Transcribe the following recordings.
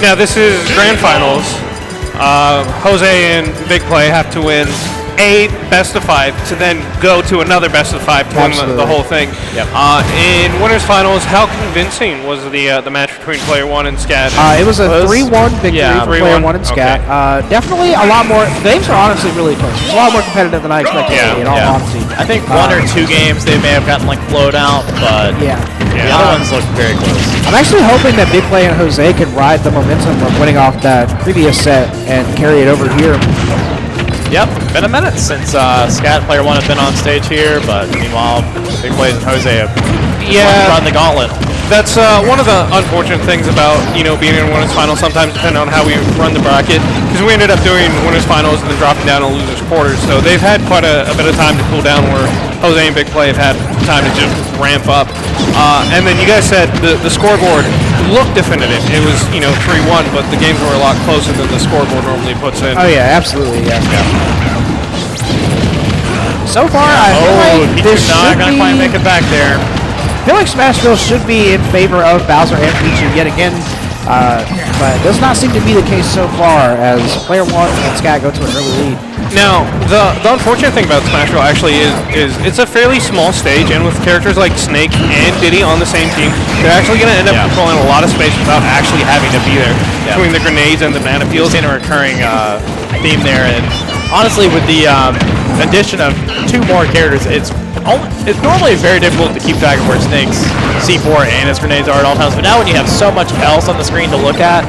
Now this is grand finals. Jose and BigPlay have to win a best of 5 to then go to another best of 5 to win the whole thing. Yep. In winners finals, how convincing was the match between Player 1 and Scat? It was a 3-1 victory for Player 1 and Scat. Okay. Definitely a lot more. The games are honestly really close. It's a lot more competitive than I expected to be, in all honesty. I think 1 or 2 games they may have gotten like blowed out, but the other ones look very close. I'm actually hoping that BigPlay and Jose can ride the momentum of winning off that previous set and carry it over here. Yep, been a minute since Scat Player 1 has been on stage here, but meanwhile, BigPlay and Jose have run the gauntlet. That's one of the unfortunate things about being in winners finals. Sometimes depending on how we run the bracket, because we ended up doing winners finals and then dropping down to losers quarters. So they've had quite a bit of time to cool down, where Jose and BigPlay have had time to just ramp up. And then you guys said the scoreboard looked definitive. It was 3-1, but the games were a lot closer than the scoreboard normally puts in. Oh yeah, absolutely, yeah. So far, I feel like this should gonna quite make it back there. I feel like Smashville should be in favor of Bowser and Pichu yet again, but it does not seem to be the case so far as Player 1 and Scat go to an early lead. Now, the unfortunate thing about Smashville actually is it's a fairly small stage, and with characters like Snake and Diddy on the same team, they're actually going to end up controlling a lot of space without actually having to be there between the grenades and the banana peels. We've seen a recurring theme there, and honestly, with the addition of 2 more characters, it's normally very difficult to keep track of where Snake's C4 and his grenades are at all times, but now when you have so much else on the screen to look at,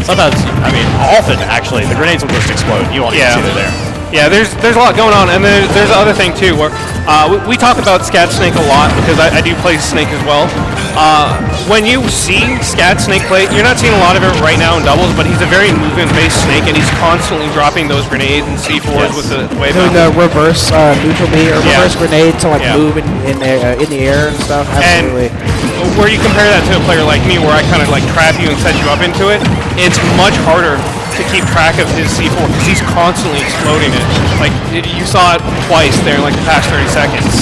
sometimes, often actually, the grenades will just explode. You won't even see they're there. Yeah, there's a lot going on, and there's the other thing too, where we talk about Scat Snake a lot because I do play Snake as well. When you see Scat Snake play, you're not seeing a lot of it right now in doubles, but he's a very movement-based Snake, and he's constantly dropping those grenades and C4s with the wave. Doing the reverse neutral B or reverse grenade to move in the air and stuff. Absolutely. And where you compare that to a player like me, where I kind of trap you and set you up into it, it's much harder to keep track of his C4 because he's constantly exploding it. Like you saw it twice there in the past 30 seconds.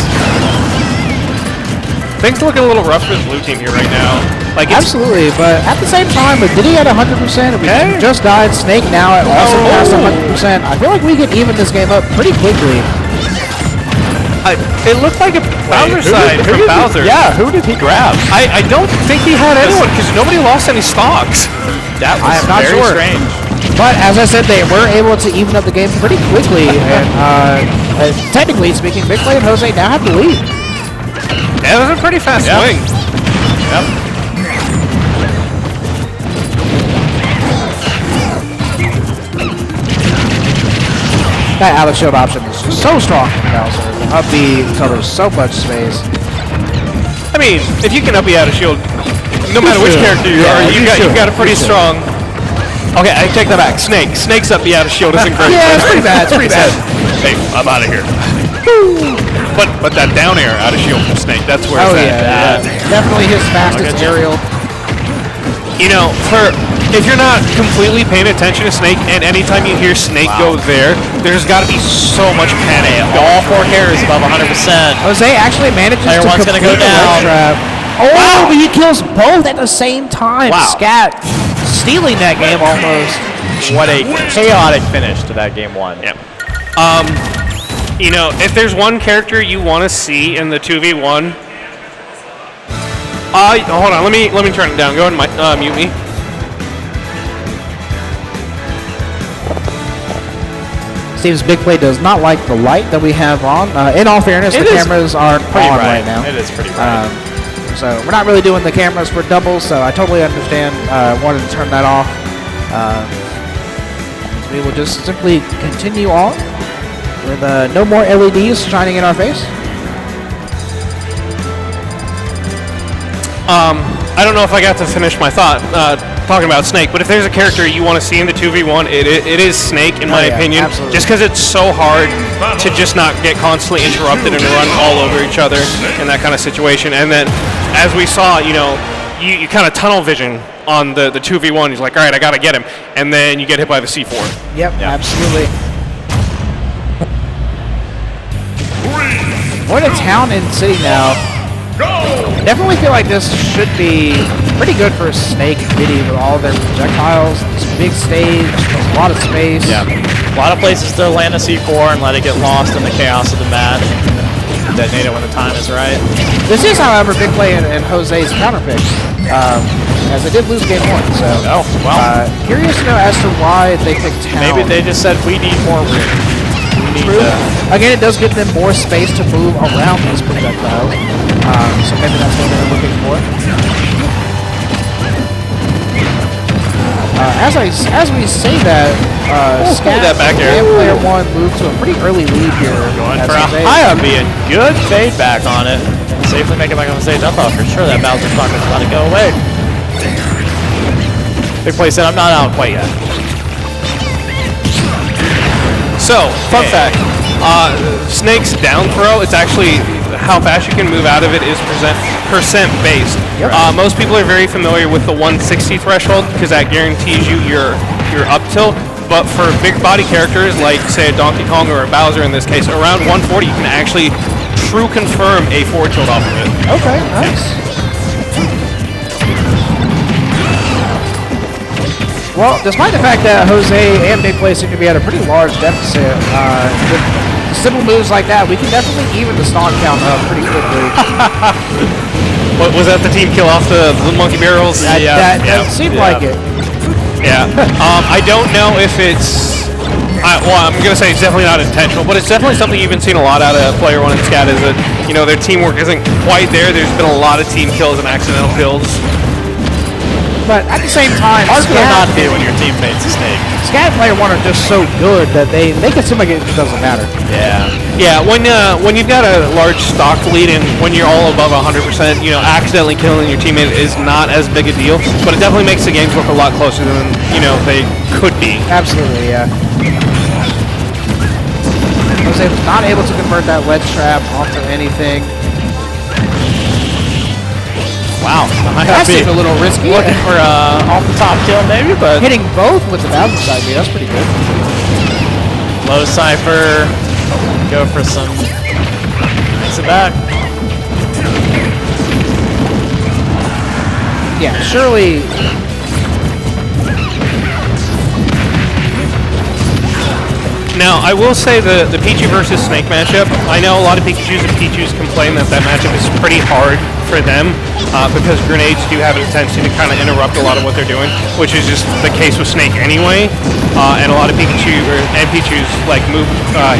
Things are looking a little rough for the blue team here right now. Absolutely, but at the same time, with Diddy at 100%, we just died. Snake now at also past 100%. I feel like we could even this game up pretty quickly. It looked like a Bowser side from Bowser. Who did he grab? I don't think he had anyone because nobody lost any stocks. That was very strange. But as I said, they were able to even up the game pretty quickly, and technically speaking, BigPlay and Jose now have the lead. Yeah, it was a pretty fast swing. Yep. That out of shield option is just so strong from Bowser. Up B covers so much space. I mean, if you can up B out of shield, no matter which character you are, you've got a pretty strong. Okay, I take that back. Snake's up B out of shield isn't great. Yeah, it's pretty bad. It's pretty bad. Hey, I'm out of here. But that down air out of shield from Snake, that's where it's at. Definitely his fastest aerial. If you're not completely paying attention to Snake, and anytime you hear Snake go there's got to be so much panic. All 4 carries above 100%. Jose actually manages Player to 1's going to go down. But he kills both at the same time. Scat stealing that game almost. What a chaotic finish to that game 1. Yep. If there's one character you want to see in the 2v1, hold on, let me turn it down. Go ahead and mute me. Steve's BigPlay does not like the light that we have on. In all fairness, the cameras aren't on right now. It is pretty bright. So we're not really doing the cameras for doubles, so I totally understand. Wanted to turn that off. We will just simply continue on with no more LEDs shining in our face. I don't know if I got to finish my thought talking about Snake, but if there's a character you want to see in the 2v1, it is Snake, in my opinion. Absolutely. Just because it's so hard to just not get constantly interrupted and run all over each other in that kind of situation. And then, as we saw, you kind of tunnel vision on the 2v1. He's like, all right, I got to get him. And then you get hit by the C4. Yep, absolutely. We're in a town and city now. definitely feel like this should be pretty good for Snake and Diddy with all their projectiles. This big stage, a lot of space. Yeah, a lot of places to land a C4 and let it get lost in the chaos of the match. Detonate it when the time is right. This is, however, BigPlay and Jose's counterpick, as they did lose game 1. So, curious to know as to why they picked Town. Maybe they just said we need more room. True. Again, it does give them more space to move around these projectiles. So maybe that's what they're looking for. As we say that, Scat that back air. and player 1 moved to a pretty early lead here. Going for a high up being good fade back on it. Safely make it back on the stage. I thought for sure that Bowser Spark was about to go away. BigPlay said, I'm not out quite yet. So, fun fact, Snake's down throw, it's actually how fast you can move out of it is percent based. Yep. Most people are very familiar with the 160 threshold because that guarantees you your up tilt. But for big body characters like, say, a Donkey Kong or a Bowser in this case, around 140 you can actually true confirm a forward tilt off of it. Okay, nice. Well, despite the fact that Jose and BigPlay seem to be at a pretty large deficit, with simple moves like that, we can definitely even the stock count up pretty quickly. What, was that the team kill off the monkey barrels? That seemed like it. Yeah. I don't know if it's... well, I'm going to say it's definitely not intentional, but it's definitely something you've been seeing a lot out of Player 1 and Scat is that, their teamwork isn't quite there. There's been a lot of team kills and accidental kills. But at the same time, hard to not be when your teammate's a Snake. Scat and Player 1 are just so good that they make it seem like it doesn't matter. Yeah. Yeah, when you've got a large stock lead and when you're all above 100%, accidentally killing your teammate is not as big a deal, but it definitely makes the games look a lot closer than, they could be. Absolutely, yeah. Jose was not able to convert that ledge trap onto anything. Wow. That seemed a little risky. Looking for off the top kill maybe, but hitting both with the Bowser side B, that's pretty good. Low Cypher. Go for some. Makes it back. Yeah, surely. Now, I will say the Pichu versus Snake matchup, I know a lot of Pikachus and Pichus complain that matchup is pretty hard for them because grenades do have a tendency to kind of interrupt a lot of what they're doing, which is just the case with Snake anyway. And a lot of Pikachu and Pichus move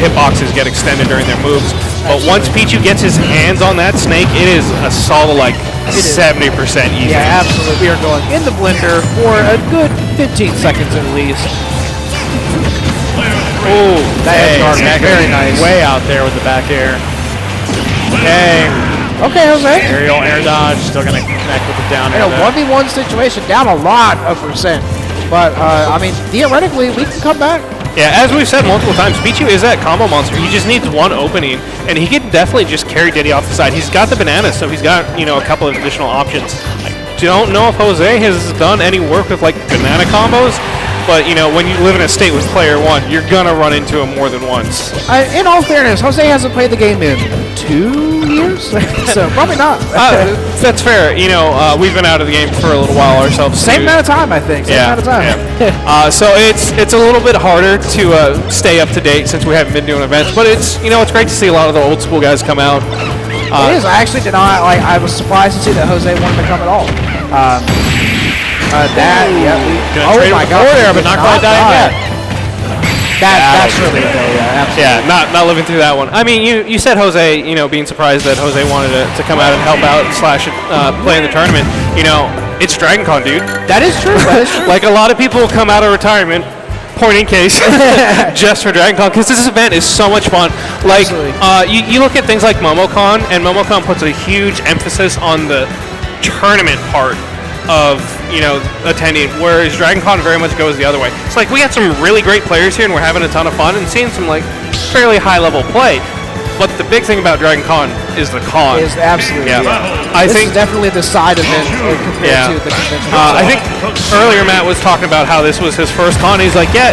hitboxes get extended during their moves. But once Pichu gets his hands on that Snake, it is a solid 70% easy. Yeah, absolutely. We are going in the blender for a good 15 seconds at least. Oh, that very nice. Way out there with the back air. Okay. Okay, Jose. Aerial air dodge, still gonna connect with the down air. In a 1v1 situation, down a lot of percent. But, theoretically, we can come back. Yeah, as we've said multiple times, Pichu is that combo monster. He just needs one opening, and he can definitely just carry Diddy off the side. He's got the banana, so he's got, a couple of additional options. I don't know if Jose has done any work with, banana combos, but, when you live in a state with Player 1, you're going to run into him more than once. In all fairness, Jose hasn't played the game in 2 years, so probably not. That's fair. We've been out of the game for a little while ourselves. Same amount of time, I think. Same amount of time. Yeah. So it's a little bit harder to stay up to date since we haven't been doing events, but it's great to see a lot of the old school guys come out. It is. I actually did not. I was surprised to see that Jose wanted to come at all. Oh my God! There, but not quite dying yet. That's really good. Yeah, absolutely. Yeah, not living through that one. I mean, you said Jose, being surprised that Jose wanted to come out and help out / play in the tournament. It's DragonCon, dude. That is true. That is true. A lot of people come out of retirement, point in case, just for DragonCon, because this event is so much fun. You look at things like MomoCon, and MomoCon puts a huge emphasis on the tournament part of attending, whereas DragonCon very much goes the other way. It's we got some really great players here and we're having a ton of fun and seeing some fairly high level play, But the big thing about Dragon Con is the con. Is absolutely. Yeah. Yeah. This is definitely the side event compared to the convention. I think earlier Matt was talking about how this was his first con. He's like, yeah,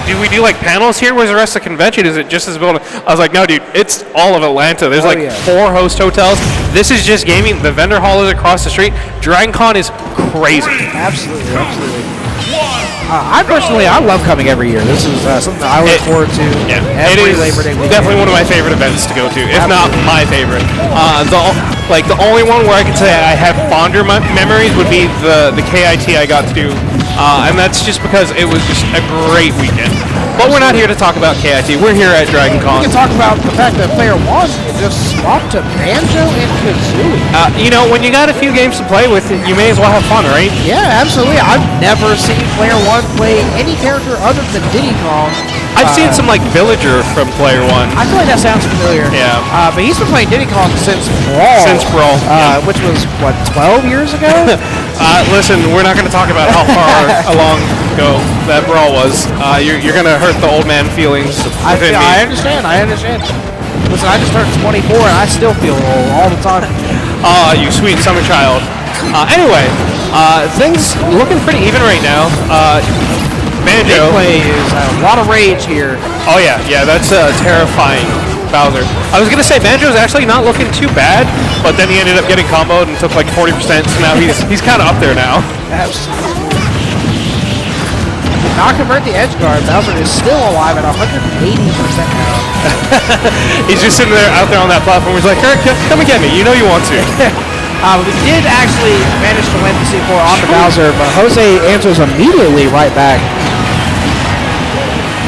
do we do like panels here? Where's the rest of the convention? Is it just as building? I was like, no, dude, it's all of Atlanta. There's 4 host hotels. This is just gaming. The vendor hall is across the street. Dragon Con is crazy. Absolutely, absolutely. I love coming every year. This is something I look forward to. Yeah, every it is Labor Day weekend. definitely one of my favorite events to go to, if not my favorite. The only one where I could say I have fonder memories would be the KIT I got to do, and that's just because it was just a great weekend. But we're not here to talk about KIT. We're here at Dragon Con. We can talk about the fact that Player 1 just swapped to Banjo and Kazooie. When you got a few games to play with, you may as well have fun, right? Yeah, absolutely. I've never seen Player 1 play any character other than Diddy Kong. I've seen some like Villager from Player 1. I feel like that sounds familiar. Yeah. But he's been playing Diddy Kong since Brawl. Which was, 12 years ago? Listen, we're not going to talk about how far along ago that Brawl was. You're going to hurt the old man feelings within me. I understand. Listen, I just turned 24 and I still feel old all the time. You sweet summer child. Anyway, things looking pretty even right now. Banjo. BigPlay is a lot of rage here. Oh yeah, that's terrifying. Bowser. I was gonna say Banjo's actually not looking too bad, but then he ended up getting comboed and took like 40%. So now he's kind of up there now. Absolutely. Not convert the edge guard. Bowser is still alive at 180% now. He's just sitting there out there on that platform. He's like, Eric, come and get me. You know you want to. We did actually manage to win the C4 on the Bowser, but Jose answers immediately right back.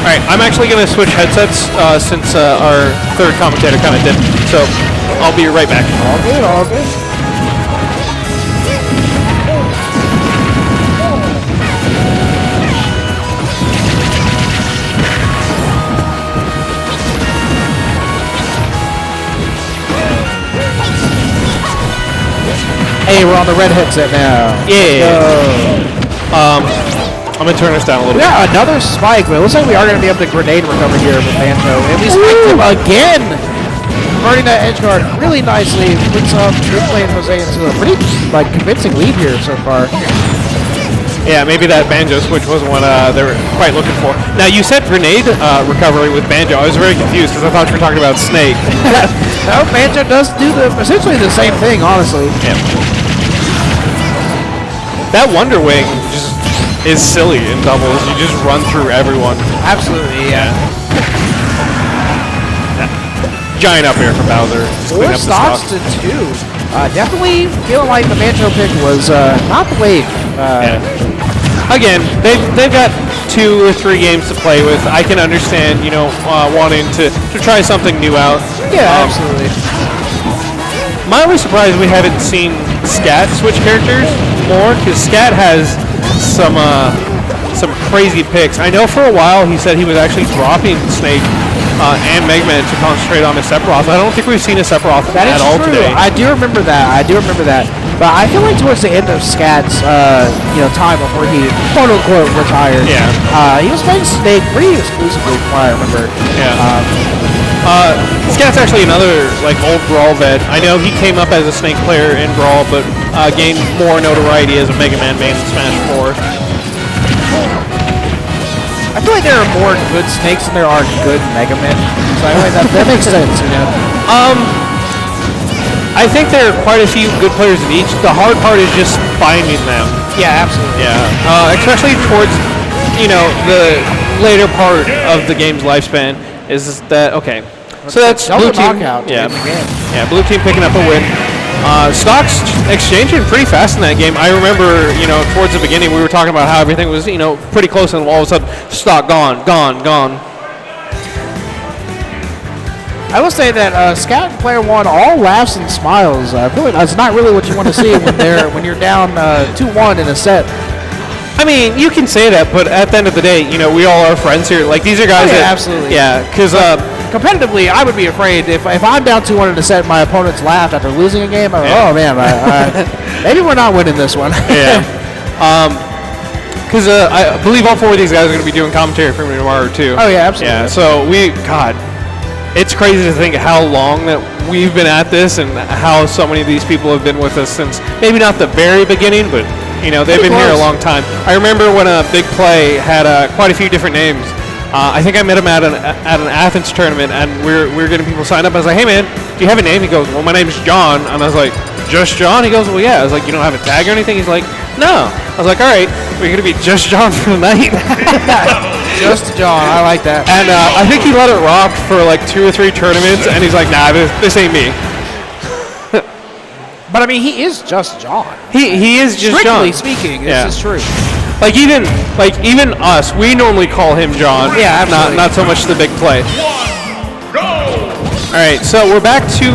All right, I'm actually going to switch headsets since our third commentator kind of did. So I'll be right back. All good, all good. Hey, we're on the red headset now. Yeah. I'm going to turn this down a little bit. Yeah, another spike, but it looks like we are going to be able to grenade recover here with Banjo. And we spiked him again! Converting that edge guard really nicely. Puts up BigPlay and Jose into a pretty convincing lead here so far. Yeah, maybe that Banjo switch wasn't what they were quite looking for. Now, you said grenade recovery with Banjo. I was very confused because I thought you were talking about Snake. No, Banjo does do essentially the same thing, honestly. Yeah. That Wonder Wing just is silly in doubles. You just run through everyone. Absolutely, yeah. Giant up air for Bowser. 4 stocks to 2. Definitely feeling like the Banjo pick was not the wave. Again, they've got 2 or 3 games to play with. I can understand, wanting to try something new out. Yeah, absolutely. Mildly surprised we haven't seen Scat switch characters more, because Scat has some crazy picks. I know for a while he said he was actually dropping Snake and Mega Man to concentrate on his Sephiroth. I don't think we've seen a Sephiroth at all today. I do remember that. But I feel like towards the end of Scat's time before he quote unquote retired, he was playing Snake pretty exclusively from what I remember. Scat's actually another old Brawl vet. I know he came up as a Snake player in Brawl, but gained more notoriety as a Mega Man main in Smash 4. I feel like there are more good Snakes than there are good Mega Men. So I like that makes sense, I think there are quite a few good players in each. The hard part is just finding them. Yeah, absolutely. Yeah. Especially towards, the later part of the game's lifespan is that, okay. So that's Blue Team. Yeah, Blue Team picking up a win. Stocks exchanging pretty fast in that game. I remember, towards the beginning we were talking about how everything was, pretty close, and all of a sudden, stock gone. I will say that Scout and Player 1 all laughs and smiles. I feel like that's not really what you want to see when you're down 2-1 in a set. I mean, you can say that, but at the end of the day, we all are friends here. These are guys that... Absolutely. Yeah, because... competitively, I would be afraid if I'm down 2-1 in a set, my opponents laughed after losing a game. I'm like, oh man, maybe we're not winning this one. Yeah. Because I believe all 4 of these guys are going to be doing commentary for me tomorrow too. Oh yeah, absolutely. Yeah. So it's crazy to think how long that we've been at this and how so many of these people have been with us since maybe not the very beginning, but they've been here a long time. I remember when BigPlay had quite a few different names. I think I met him at an Athens tournament, and we were getting people signed up. I was like, hey man, do you have a name? He goes, well, my name's John. And I was like, just John? He goes, well, yeah. I was like, you don't have a tag or anything? He's like, no. I was like, all right, we're going to be just John for the night. Just John, I like that. And I think he let it rock for like 2 or 3 tournaments, and he's like, nah, this ain't me. But I mean, he is just John. He is just John. Strictly speaking, this is true. Like even us, we normally call him John. Yeah, absolutely. Not so much the BigPlay. All right, so we're back to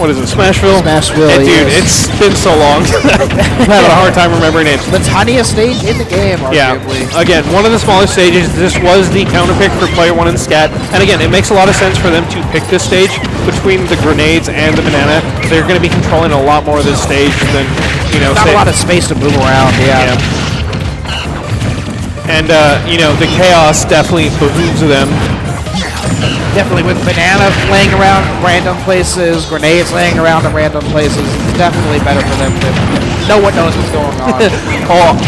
what is it, Smashville? Smashville, dude, yes. it's been so long. I'm having a hard time remembering names. The tiniest stage in the game, arguably. Yeah. Again, one of the smallest stages. This was the counter pick for player 1 in Scat. And again, it makes a lot of sense for them to pick this stage between the grenades and the banana. They're going to be controlling a lot more of this stage than, Not a lot of space to move around, yeah. And, the chaos definitely behooves them. Definitely with banana laying around random places, grenades laying around in random places, it's definitely better for them to no one knows what's going on.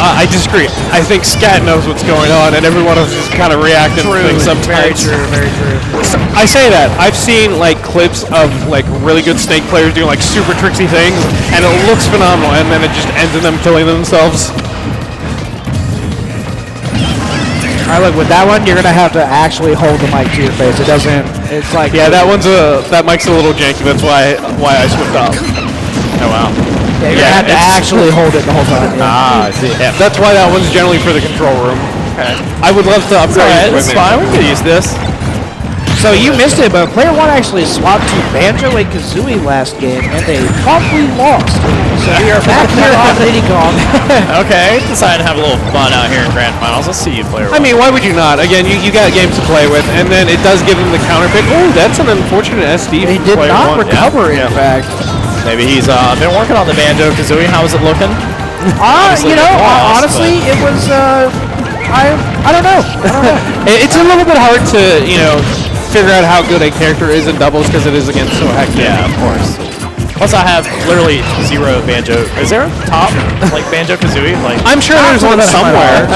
I disagree. I think Scat knows what's going on, and everyone else is kind of reacting to things sometimes. Very true. I say that. I've seen clips of really good Snake players doing super tricksy things, and it looks phenomenal, and then it just ends in them killing themselves. All right, look, with that one, you're going to have to actually hold the mic to your face. It doesn't, it's like... Yeah, that mic's a little janky. That's why I slipped off. Oh, wow. Yeah, you're going to have to actually hold it the whole time. Yeah. I see. Yeah, that's why that one's generally for the control room. Okay. I would love to upgrade It's fine, we could use this. So you missed it, but player 1 actually swapped to Banjo and Kazooie last game, and they promptly lost. So we are back here on Diddy Kong. Okay, decided to have a little fun out here in Grand Finals. Let's see you, player 1. I mean, why would you not? Again, you got games to play with, and then it does give them the counter pick. Oh, that's an unfortunate SD. He did not recover, in fact. Maybe he's been working on the Banjo Kazooie. How is it looking? Honestly, it was. I don't know. It's a little bit hard to figure out how good a character is in doubles because it is against so hectic. Yeah, of course. Plus, I have literally 0 Banjo. Is there a top Banjo Kazooie? I'm sure there's one somewhere.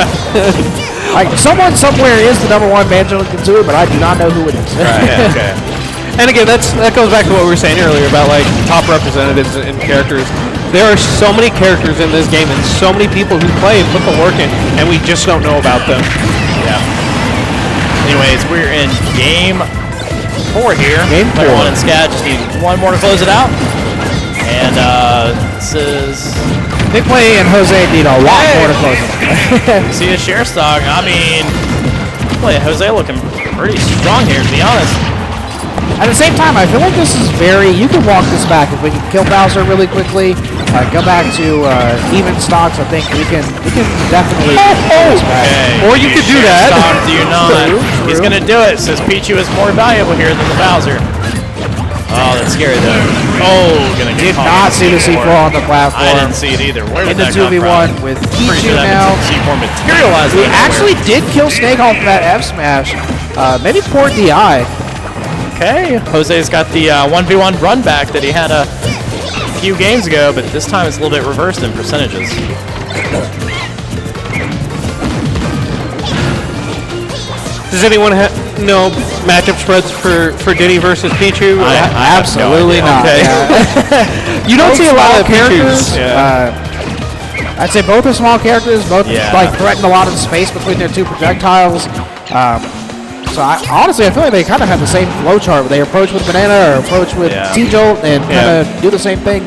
Someone somewhere is the #1 Banjo and Kazooie, but I do not know who it is. Right. Yeah, okay. And again, that goes back to what we were saying earlier about top representatives and characters. There are so many characters in this game and so many people who play and put the work in, and we just don't know about them. Yeah. Anyways, we're in game 4 here. Game 4. Player 1 and Scat just need 1 more to close it out. And this is... BigPlay and Jose need a lot more to close it. See a share stock. I mean, BigPlay and Jose looking pretty strong here, to be honest. At the same time, I feel like this is you can walk this back. If we can kill Bowser really quickly, go back to even stocks, I think we can definitely walk this back. Okay. Or you could do that. Do you not? True. He's going to do it. Says Pichu is more valuable here than the Bowser. Oh, that's scary, though. Oh, going to get Did not see the C4 on the platform. I didn't see it either. Where did in the that come 2v1 from? with Pretty Pichu sure that now. C4 materialized. We actually did kill Snake off that F smash. Maybe poor DI. Okay, Jose's got the 1v1 run back that he had a few games ago, but this time it's a little bit reversed in percentages. Does anyone know matchup spreads for Diddy versus Pichu? Absolutely not. Okay. Yeah. You don't see a lot of characters. Pichus. Yeah. I'd say both are small characters. Both threaten a lot of space between their 2 projectiles. So honestly, I feel like they kind of have the same flow chart where they approach with Banana or approach with T-Jolt and kind of do the same thing.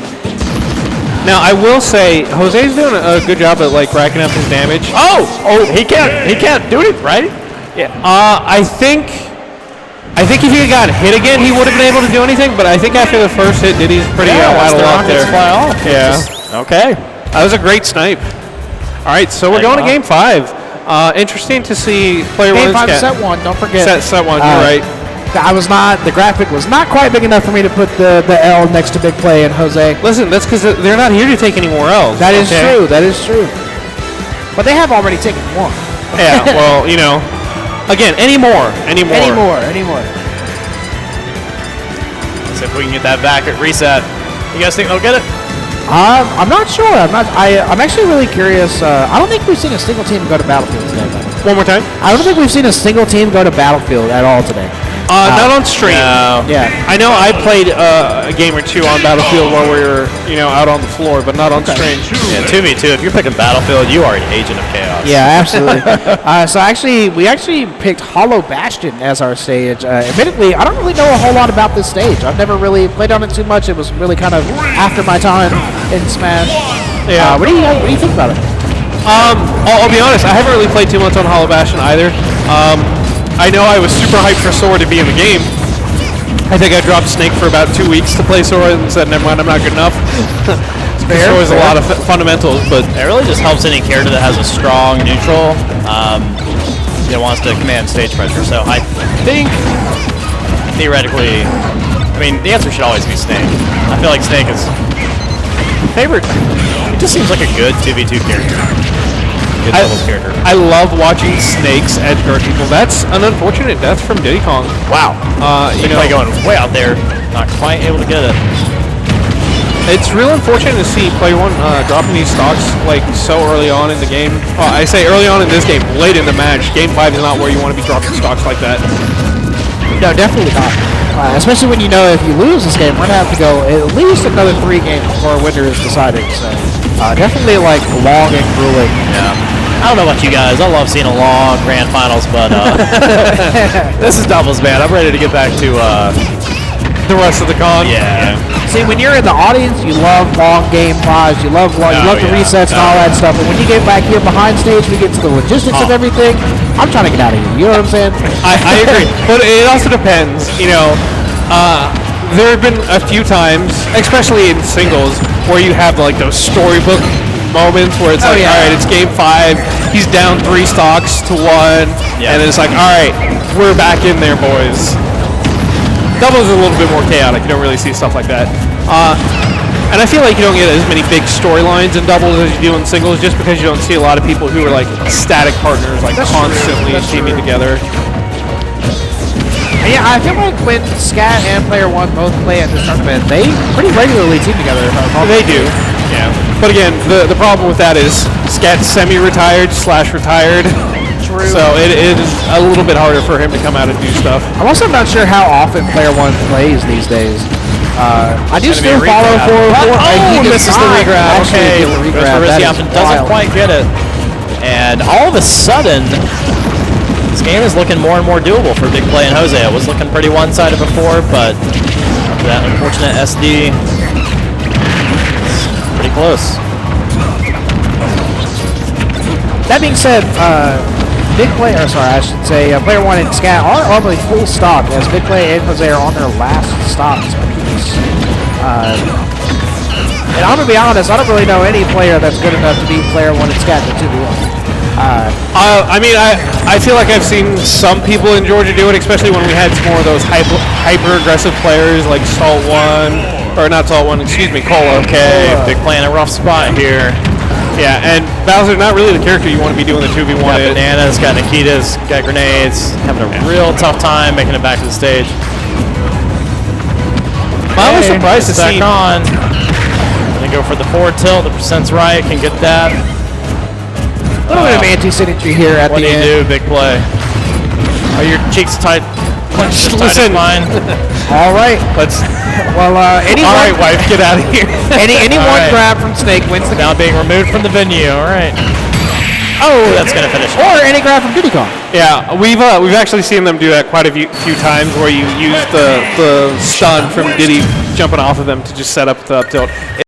Now I will say Jose's doing a good job at racking up his damage. Oh, he can't do it, right? Yeah. I think if he had gotten hit again, he would have been able to do anything. But I think after the first hit, Diddy's pretty out of luck there. Fly off. Yeah. Okay. That was a great snipe. All right, so we're going to game 5. Interesting to see player 1 Game 5, set 1. Don't forget. Set 1. You're right. The graphic was not quite big enough for me to put the L next to BigPlay and Jose. Listen, that's because they're not here to take any more L's. That is true. That is true. But they have already taken 1. Yeah. Well, again, any more. So if we can get that back at reset, you guys think they'll get it? I'm not sure. I'm actually really curious. I don't think we've seen a single team go to Battlefield today. One more time. I don't think we've seen a single team go to Battlefield at all today. Not on stream. No. Yeah. I know I played a game or two on Battlefield while we were, out on the floor, but not on stream. Yeah, 2v2. If you're picking Battlefield, you are an agent of chaos. Yeah, absolutely. We actually picked Hollow Bastion as our stage. Admittedly, I don't really know a whole lot about this stage. I've never really played on it too much. It was really kind of after my time in Smash. Yeah. What do you think about it? I'll be honest, I haven't really played too much on Hollow Bastion either. I know I was super hyped for Sora to be in the game. I think I dropped Snake for about 2 weeks to play Sora and said, never mind, I'm not good enough. Sora's a lot of fundamentals, but it really just helps any character that has a strong neutral that wants to command stage pressure. So I think, theoretically, the answer should always be Snake. I feel like Snake is favorite. It just seems like a good 2v2 character. Good doubles character. I love watching Snakes edgeguard people. That's an unfortunate death from Diddy Kong. Wow. BigPlay going way out there, not quite able to get it. It's real unfortunate to see Player One dropping these stocks so early on in the game. I say early on in this game, late in the match. Game 5 is not where you want to be dropping stocks like that. No, definitely not. Especially when you know if you lose this game, we're going to have to go at least another 3 games before a winner is decided. So definitely long and grueling. Yeah. I don't know about you guys. I love seeing a long grand finals, but this is doubles, man. I'm ready to get back to the rest of the con. Yeah. See, when you're in the audience, you love long game 5s. You love the resets and all that stuff. And when you get back here behind stage, we get to the logistics of everything. I'm trying to get out of here. You know what I'm saying? I agree, but it also depends. There have been a few times, especially in singles, where you have those storybook moments where it's all right, it's game 5, he's down 3 stocks to 1, and it's all right, we're back in there, boys. Doubles is a little bit more chaotic. You don't really see stuff like that. And I feel like you don't get as many big storylines in doubles as you do in singles, just because you don't see a lot of people who are static partners, constantly teaming together. Yeah, I feel like when Scat and Player One both play at this tournament, they pretty regularly team together. They do. Yeah. But again, the problem with that is Scat's semi-retired / retired. True. So it is a little bit harder for him to come out and do stuff. I'm also not sure how often Player One plays these days. I do still follow for misses the regrab. Okay, doesn't quite get it. And all of a sudden, this game is looking more and more doable for BigPlay and Jose. It was looking pretty one-sided before, but after that unfortunate SD, it's pretty close. That being said, BigPlay, Player One and Scat are already full stock, as BigPlay and Jose are on their last stocks. And I'm gonna be honest, I don't really know any player that's good enough to beat Player One and Scat in 2v1. I feel like I've seen some people in Georgia do it, especially when we had some more of those hyper-aggressive players like Salt One, or not Salt One, excuse me, Cola. Okay, BigPlay in a rough spot here. Yeah, and Bowser's not really the character you want to be doing the 2v1. Got bananas, got Nikitas, got grenades, having a real tough time making it back to the stage. I was surprised to see. On. Gonna go for the forward tilt. The percent's right. Can get that. A little bit of anti-synergy here at the end. What do you do, BigPlay? Are your cheeks tight? Listen. Mine. All right. Let's. Well, anyone. All right, wife, get out of here. Anyone grab from Snake wins the game. Now being removed from the venue. All right. Oh, that's gonna finish. Or any grab from Diddy Kong. Yeah, we've actually seen them do that quite a few times, where you use the stun from Diddy jumping off of them to just set up the up tilt.